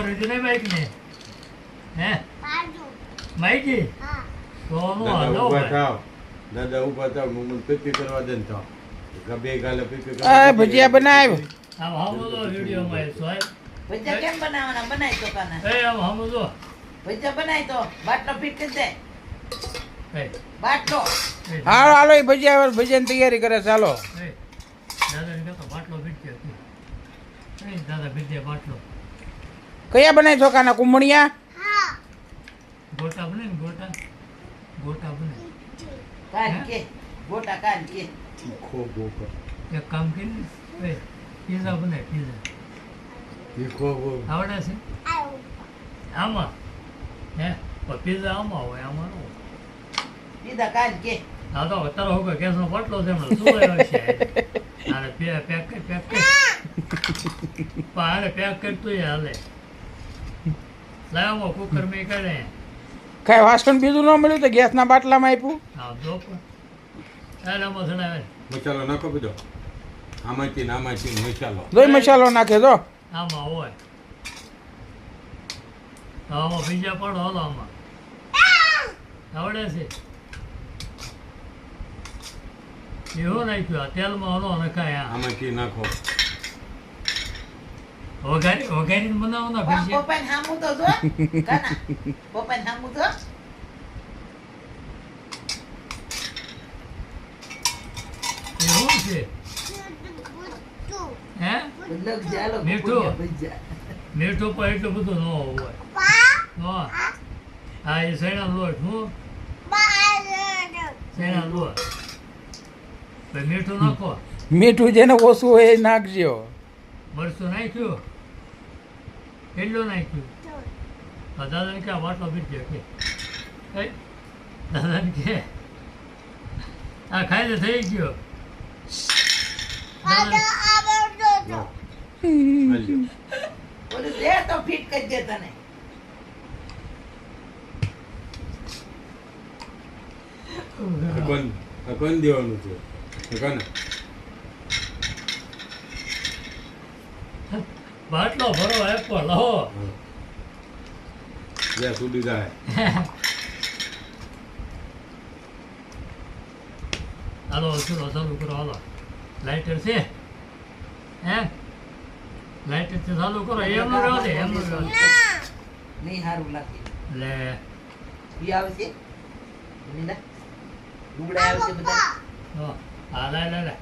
રીતિ નહીં બાઈક ને હે માઈકી તો નો હાલો દાદા ઉભા થાવ મને પીપી કરવા દે ને થાવ બે ગાલે પીપી આ ભજીયા બનાવ આમ હમજો વિડિયો માં સોય ભજીયા કેમ બનાવવાના બનાય તો કાના એ આમ હમજો ભજીયા બનાય તો બાટલો ફીટ કરી દે એ બાટલો હાલો હાલો એ ભજીયાની તૈયારી કરે ચાલો એ દાદા ને તો બાટલો ભીટકે એ દાદા ભીટે બાટલો કયા બનાય ચોખાના કુંભણિયા ગોટા બને ને ગોટા બને કાન કે ગોટા કાન કે ખો ગોકા એક કામ કરીને એ પીઝા બને પીઝા તીખો ગો આવડે છે આમાં હે પણ પીઝા આમાં હોય આમાં નો પીધા કાન કે હા તો તારો હોગો કેસનો બાટલો છે હમણાં શું આવ્યો છે આને પેક પાડે પેક કરતું હાલે લાવો કુકર મેં કરે કઈ વાસણ બીજું ન મળ્યું તો ગેસના બાટલામાં આપ્યું હા જો પણ ચાલે મસણા મસાલો નાખો બધો આમાંથી ને આમાંથી મસાલો જોઈ મસાલો નાખે જો આમાં હોય આમાં બીજા પણ હાલો આમાં આવડે છે એવો નાખ્યો તેલમાં હલો નખાય આમાંથી નાખો વઘારીને બનાવો ના ભજીયા પપ્પાને હામું તો જો કાના પપ્પાને હામું તો એવું છે હે લગ જાલો મીઠું. ભજીયા મીઠું પણ એટલું બધું ન હોય હા એ સૈણા લોટ હું સૈણા લોટ પછી મીઠું નાખો મીઠું જેને ઓછું હોય એ નાખજો મરચું નાખ્યું કેટલું નાખ્યું દાદાને ક્યાં બાટલો પીધો કે કઈ દાદાને કે આ ખાઈને થઈ ગયો હાલ્યો બોલું દે તો ફીટ કરી દે તને કોણ દેવાનું છે કોને બાટલો ભરો એપો લહો જ્યાં સુધી જાય હાલો ચલો ચાલુ કરો હાલો લાઇટર છે હે લાઇટર છે ચાલુ કરો એમનું રહેવા દે એમનું રહેવા દે નહીં સારું લાગે લે ઈ આવશે નીંદા ડુગડા આવશે બધા હા લે